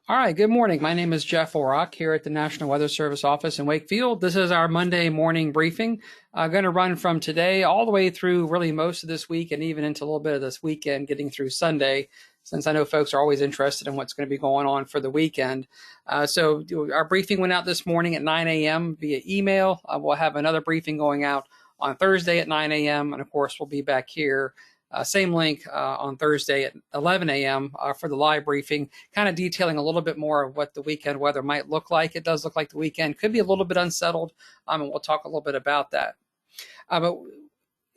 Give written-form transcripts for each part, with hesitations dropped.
All right, good morning. My name is Jeff Orock here at the National Weather Service office in Wakefield. This is our Monday morning briefing. I'm going to run from today all the way through really most of this week and even into a little bit of this weekend, getting through Sunday, since I know folks are always interested in what's going to be going on for the weekend. So our briefing went out this morning at 9 a.m. via email. We'll have another briefing going out on Thursday at 9 a.m. And of course, we'll be back here same link on Thursday at 11 a.m. For the live briefing, kind of detailing a little bit more of what the weekend weather might look like. It does look like the weekend could be a little bit unsettled, and we'll talk a little bit about that. But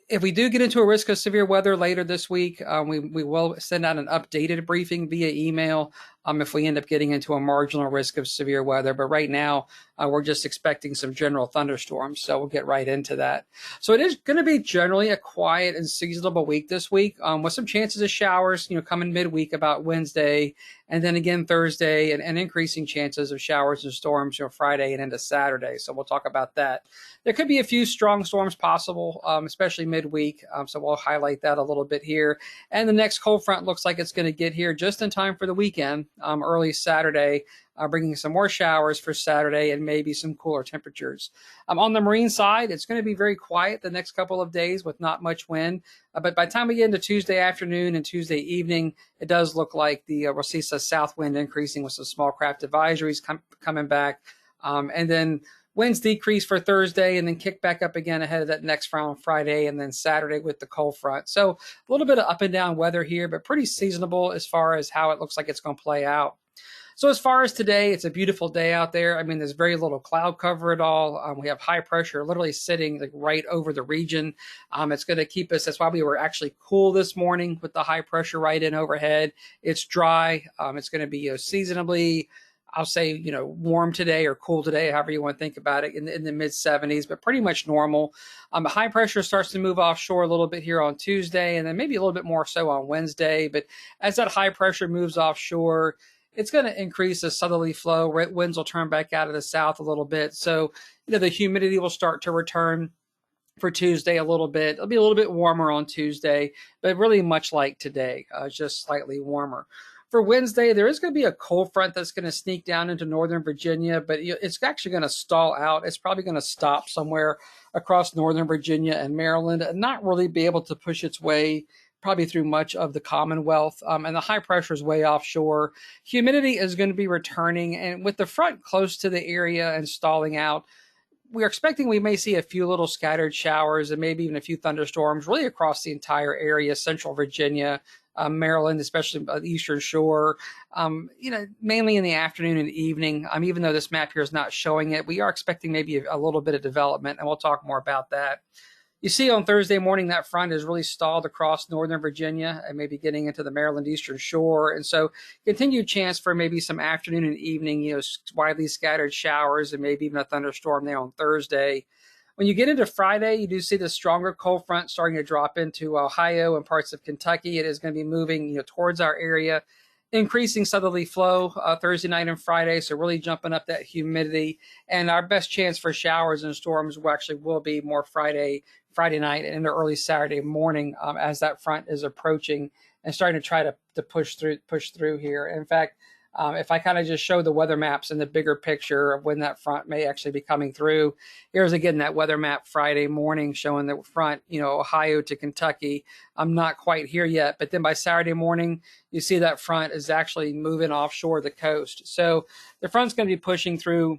if we do get into a risk of severe weather later this week, we will send out an updated briefing via email if we end up getting into a marginal risk of severe weather. But right now, we're just expecting some general thunderstorms, so we'll get right into that. So it is going to be generally a quiet and seasonable week this week, with some chances of showers, coming midweek about Wednesday, and then again Thursday, and increasing chances of showers and storms, Friday and into Saturday. So we'll talk about that. There could be a few strong storms possible, especially midweek. So we'll highlight that a little bit here. And the next cold front looks like it's going to get here just in time for the weekend, early Saturday, bringing some more showers for Saturday and maybe some cooler temperatures. On the marine side, it's going to be very quiet the next couple of days with not much wind. But by the time we get into Tuesday afternoon and Tuesday evening, it does look like we'll see some south wind increasing with some small craft advisories coming back. And then winds decrease for Thursday and then kick back up again ahead of that next round on Friday and then Saturday with the cold front. So a little bit of up and down weather here, but pretty seasonable as far as how it looks like it's going to play out. So as far as today, it's a beautiful day out there. I mean, there's very little cloud cover at all. We have high pressure literally sitting like right over the region. It's going to keep us. That's why we were actually cool this morning with the high pressure right in overhead. It's dry. It's going to be seasonably, I'll say, warm today or cool today, however you want to think about it, in the mid 70s, but pretty much normal. High pressure starts to move offshore a little bit here on Tuesday, and then maybe a little bit more so on Wednesday. But as that high pressure moves offshore, it's going to increase the southerly flow. Winds will turn back out of the south a little bit. So, the humidity will start to return for Tuesday a little bit. It'll be a little bit warmer on Tuesday, but really much like today, just slightly warmer. For Wednesday, there is going to be a cold front that's going to sneak down into northern Virginia, but it's actually going to stall out. It's probably going to stop somewhere across northern Virginia and Maryland and not really be able to push its way probably through much of the Commonwealth. And the high pressure is way offshore. Humidity is going to be returning, and with the front close to the area and stalling out, we're expecting we may see a few little scattered showers and maybe even a few thunderstorms really across the entire area, central Virginia, Maryland, especially the Eastern Shore, mainly in the afternoon and evening. Even though this map here is not showing it, we are expecting maybe a little bit of development, and we'll talk more about that. You see on Thursday morning, that front is really stalled across northern Virginia and maybe getting into the Maryland Eastern Shore. And so continued chance for maybe some afternoon and evening, widely scattered showers and maybe even a thunderstorm there on Thursday. When you get into Friday, you do see the stronger cold front starting to drop into Ohio and parts of Kentucky. It is going to be moving towards our area, increasing southerly flow Thursday night and Friday, so really jumping up that humidity. And our best chance for showers and storms will be more Friday night and into early Saturday morning as that front is approaching and starting to try to push through here. In fact, if I kind of just show the weather maps and the bigger picture of when that front may actually be coming through, here's again that weather map Friday morning showing the front, Ohio to Kentucky. I'm not quite here yet, but then by Saturday morning, you see that front is actually moving offshore the coast. So the front's going to be pushing through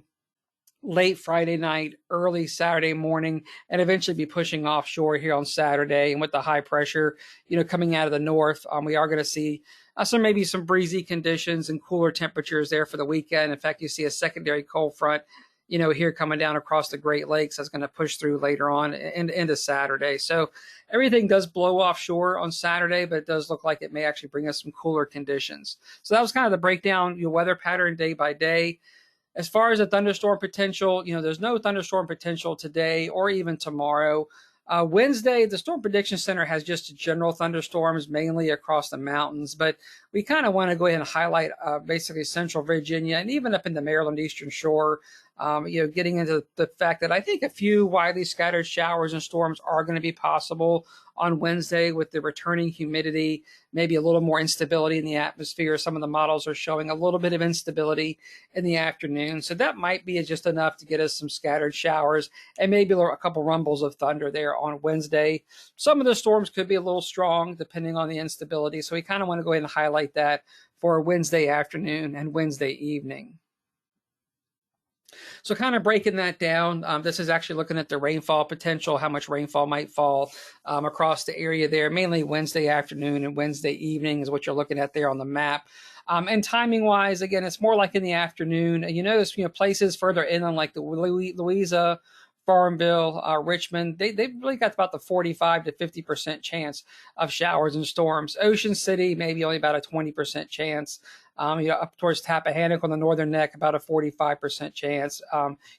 late Friday night, early Saturday morning, and eventually be pushing offshore here on Saturday. And with the high pressure, coming out of the north, we are going to see maybe some breezy conditions and cooler temperatures there for the weekend. In fact, you see a secondary cold front, here coming down across the Great Lakes that's going to push through later on into Saturday. So everything does blow offshore on Saturday, but it does look like it may actually bring us some cooler conditions. So that was kind of the breakdown, weather pattern day by day. As far as the thunderstorm potential, there's no thunderstorm potential today or even tomorrow. Wednesday, the Storm Prediction Center has just general thunderstorms, mainly across the mountains, but we kind of want to go ahead and highlight basically central Virginia and even up in the Maryland Eastern Shore. Getting into the fact that I think a few widely scattered showers and storms are going to be possible on Wednesday with the returning humidity, maybe a little more instability in the atmosphere. Some of the models are showing a little bit of instability in the afternoon. So that might be just enough to get us some scattered showers and maybe a couple rumbles of thunder there on Wednesday. Some of the storms could be a little strong depending on the instability. So we kind of want to go ahead and highlight that for Wednesday afternoon and Wednesday evening. So kind of breaking that down, this is actually looking at the rainfall potential, how much rainfall might fall across the area there. Mainly Wednesday afternoon and Wednesday evening is what you're looking at there on the map. And timing wise, again, it's more like in the afternoon. You notice, places further inland like the Louisa, Farmville, Richmond, they've really got about the 45 to 50% chance of showers and storms. Ocean City, maybe only about a 20% chance. Up towards Tappahannock on the northern neck, about a 45% chance.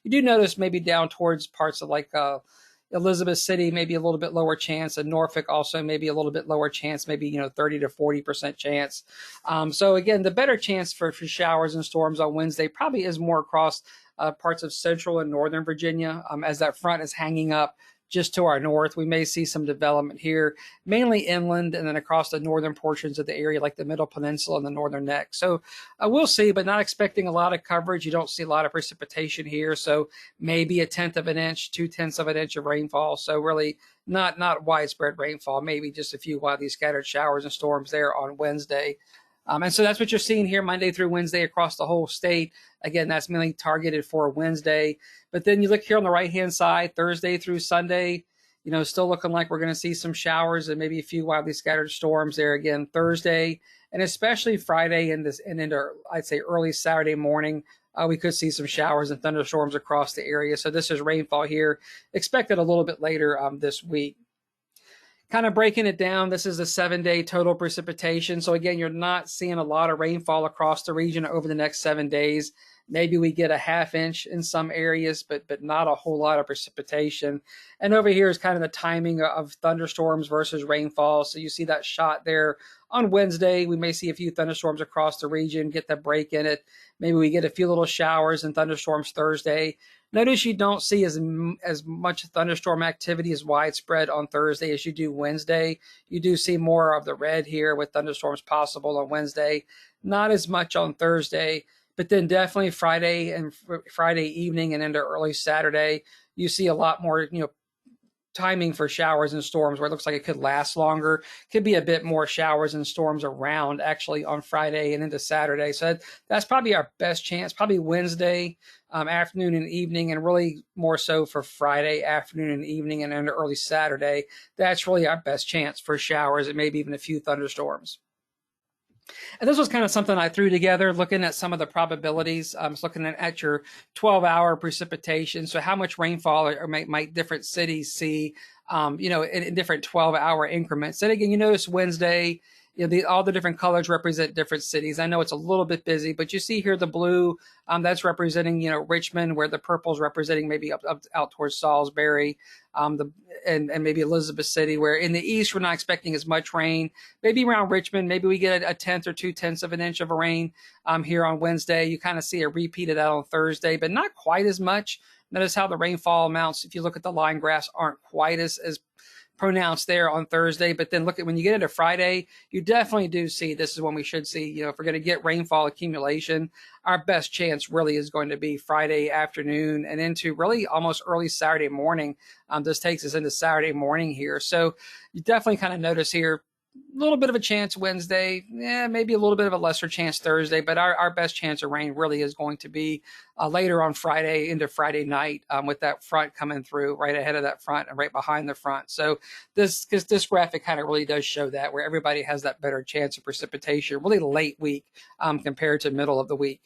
You do notice maybe down towards parts of like Elizabeth City, maybe a little bit lower chance, and Norfolk also maybe a little bit lower chance, maybe 30 to 40% chance. So again, the better chance for showers and storms on Wednesday probably is more across parts of central and northern Virginia, as that front is hanging up just to our north. We may see some development here, mainly inland and then across the northern portions of the area, like the Middle Peninsula and the Northern Neck. So we'll see, but not expecting a lot of coverage. You don't see a lot of precipitation here. So maybe a 1/10 of an inch, 2/10 of an inch of rainfall. So really not widespread rainfall, maybe just a few widely scattered showers and storms there on Wednesday. And so that's what you're seeing here Monday through Wednesday across the whole state. Again, that's mainly targeted for Wednesday. But then you look here on the right-hand side, Thursday through Sunday, still looking like we're going to see some showers and maybe a few widely scattered storms there again Thursday, and especially Friday and into, I'd say, early Saturday morning. We could see some showers and thunderstorms across the area. So this is rainfall here, expected a little bit later this week. Kind of breaking it down, this is the 7-day total precipitation. So again, you're not seeing a lot of rainfall across the region over the next 7 days. Maybe we get a 1/2 inch in some areas, but not a whole lot of precipitation. And over here is kind of the timing of thunderstorms versus rainfall. So you see that shot there on Wednesday. We may see a few thunderstorms across the region, get the break in it. Maybe we get a few little showers and thunderstorms Thursday. Notice you don't see as much thunderstorm activity as widespread on Thursday as you do Wednesday. You do see more of the red here with thunderstorms possible on Wednesday. Not as much on Thursday, but then definitely Friday evening and into early Saturday, you see a lot more, timing for showers and storms where it looks like it could last longer. Could be a bit more showers and storms around actually on Friday and into Saturday. So that's probably our best chance, probably Wednesday afternoon and evening, and really more so for Friday afternoon and evening and into early Saturday. That's really our best chance for showers and maybe even a few thunderstorms. And this was kind of something I threw together looking at some of the probabilities. I was looking at your 12-hour precipitation. So how much rainfall might different cities see, in different 12-hour increments. And again, you notice Wednesday, all the different colors represent different cities. I know it's a little bit busy, but you see here the blue, that's representing, Richmond, where the purple's representing maybe up out towards Salisbury, and maybe Elizabeth City, where in the east we're not expecting as much rain. Maybe around Richmond, maybe we get a 1/10 or 2/10 of an inch of rain here on Wednesday. You kind of see a repeat of that on Thursday, but not quite as much. Notice how the rainfall amounts, if you look at the line graphs, aren't quite as pronounced there on Thursday. But then look at when you get into Friday, you definitely do see, this is when we should see, if we're going to get rainfall accumulation, our best chance really is going to be Friday afternoon and into really almost early Saturday morning. This takes us into Saturday morning here. So you definitely kind of notice here, a little bit of a chance Wednesday, maybe a little bit of a lesser chance Thursday, but our best chance of rain really is going to be later on Friday into Friday night, with that front coming through right ahead of that front and right behind the front. So this graphic kind of really does show that, where everybody has that better chance of precipitation really late week compared to middle of the week.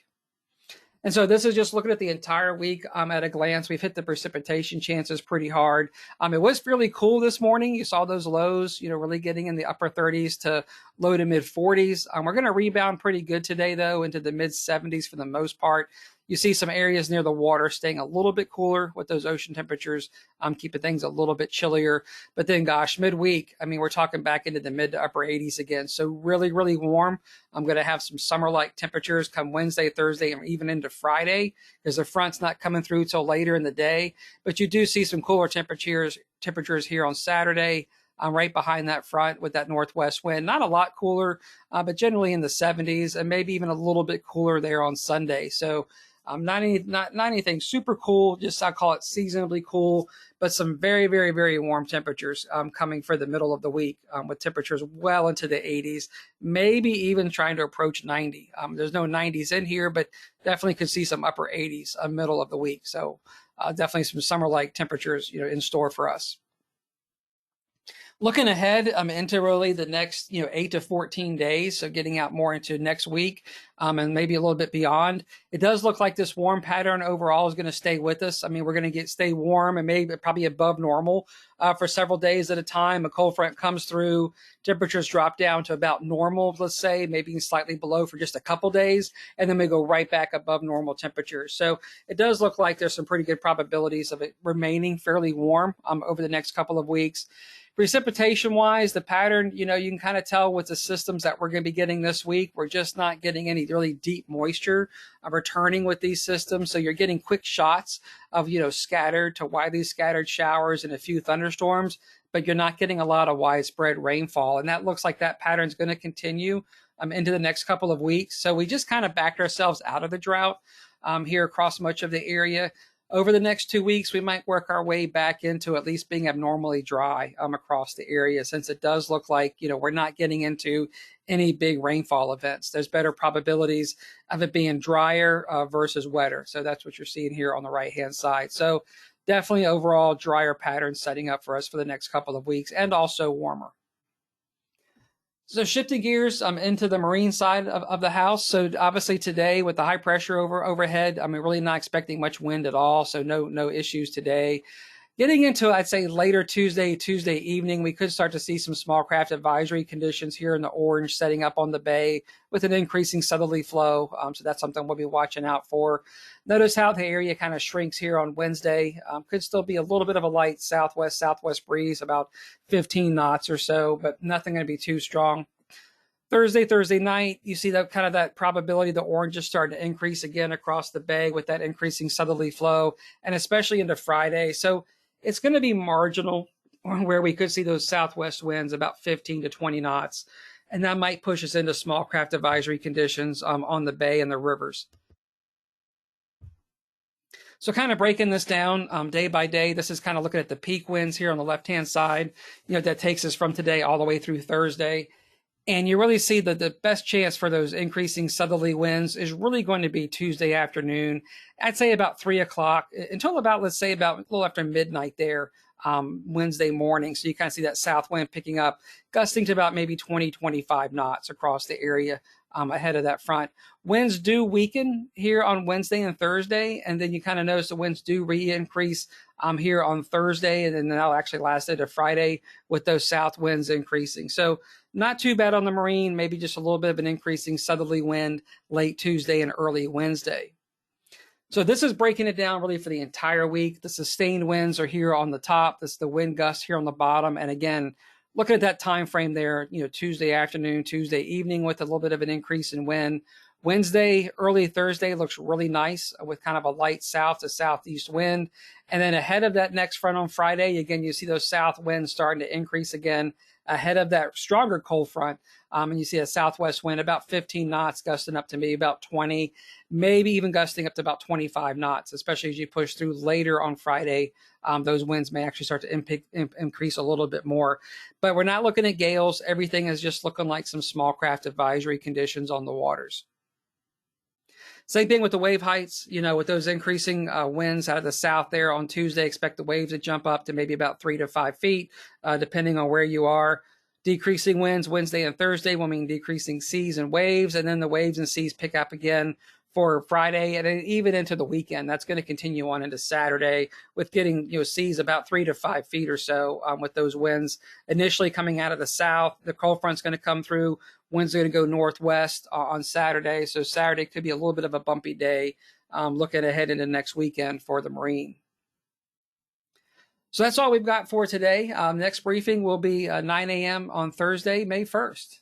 And so this is just looking at the entire week at a glance. We've hit the precipitation chances pretty hard. It was fairly cool this morning. You saw those lows, really getting in the upper 30s to low to mid 40s. We're going to rebound pretty good today, though, into the mid 70s for the most part. You see some areas near the water staying a little bit cooler with those ocean temperatures, keeping things a little bit chillier. But then, gosh, midweek, I mean, we're talking back into the mid to upper 80s again. So really, really warm. I'm going to have some summer-like temperatures come Wednesday, Thursday, and even into Friday, because the front's not coming through till later in the day. But you do see some cooler temperatures here on Saturday. Right behind that front with that northwest wind. Not a lot cooler, but generally in the 70s, and maybe even a little bit cooler there on Sunday. So not anything super cool, just I call it seasonably cool, but some very, very, very warm temperatures coming for the middle of the week, with temperatures well into the 80s, maybe even trying to approach 90. There's no 90s in here, but definitely could see some upper 80s middle of the week. So definitely some summer-like temperatures, in store for us. Looking ahead, into really the next, 8 to 14 days, so getting out more into next week, and maybe a little bit beyond. It does look like this warm pattern overall is going to stay with us. I mean, we're going to stay warm and maybe probably above normal for several days at a time. A cold front comes through, temperatures drop down to about normal, let's say, maybe slightly below for just a couple days, and then we go right back above normal temperatures. So it does look like there's some pretty good probabilities of it remaining fairly warm over the next couple of weeks. Precipitation wise, the pattern, you can kind of tell with the systems that we're going to be getting this week. We're just not getting any really deep moisture returning with these systems. So you're getting quick shots of, scattered to widely scattered showers and a few thunderstorms, but you're not getting a lot of widespread rainfall. And that looks like that pattern is going to continue into the next couple of weeks. So we just kind of backed ourselves out of the drought here across much of the area. Over the next 2 weeks, we might work our way back into at least being abnormally dry across the area, since it does look like, we're not getting into any big rainfall events. There's better probabilities of it being drier versus wetter. So that's what you're seeing here on the right-hand side. So definitely overall drier pattern setting up for us for the next couple of weeks, and also warmer. So shifting gears into the marine side of the house. So obviously today with the high pressure overhead, really not expecting much wind at all. So no issues today. Getting into, I'd say, later Tuesday evening, we could start to see some small craft advisory conditions here in the orange setting up on the bay with an increasing southerly flow. So that's something we'll be watching out for. Notice how the area kind of shrinks here on Wednesday. Could still be a little bit of a light southwest breeze, about 15 knots or so, but nothing going to be too strong. Thursday night, you see that kind of that probability, the orange is starting to increase again across the bay with that increasing southerly flow, and especially into Friday. So it's going to be marginal where we could see those southwest winds about 15 to 20 knots, and that might push us into small craft advisory conditions on the bay and the rivers. So kind of breaking this down day by day, this is kind of looking at the peak winds here on the left-hand side, that takes us from today all the way through Thursday. And you really see that the best chance for those increasing southerly winds is really going to be Tuesday afternoon. I'd say about 3 o'clock until about, let's say, about a little after midnight there, Wednesday morning. So you kind of see that south wind picking up, gusting to about maybe 20, 25 knots across the area ahead of that front. Winds do weaken here on Wednesday and Thursday, and then you kind of notice the winds do re-increase here on Thursday, and then that'll actually last into Friday with those south winds increasing. So not too bad on the marine, maybe just a little bit of an increasing southerly wind late Tuesday and early Wednesday. So this is breaking it down really for the entire week. The sustained winds are here on the top. This is the wind gusts here on the bottom. And again, looking at that time frame there, Tuesday afternoon, Tuesday evening with a little bit of an increase in wind. Wednesday, early Thursday looks really nice with kind of a light south to southeast wind. And then ahead of that next front on Friday, again, you see those south winds starting to increase again ahead of that stronger cold front. And you see a southwest wind about 15 knots, gusting up to maybe about 20, maybe even gusting up to about 25 knots, especially as you push through later on Friday. Those winds may actually start to increase a little bit more. But we're not looking at gales. Everything is just looking like some small craft advisory conditions on the waters. Same thing with the wave heights, with those increasing winds out of the south there on Tuesday, expect the waves to jump up to maybe about 3 to 5 feet, depending on where you are. Decreasing winds Wednesday and Thursday will mean decreasing seas and waves, and then the waves and seas pick up again for Friday and then even into the weekend. That's going to continue on into Saturday with getting seas about 3 to 5 feet or so with those winds initially coming out of the south. The cold front's going to come through. Winds are going to go northwest on Saturday, so Saturday could be a little bit of a bumpy day looking ahead into next weekend for the Marine. So that's all we've got for today. Next briefing will be 9 a.m. on Thursday, May 1st.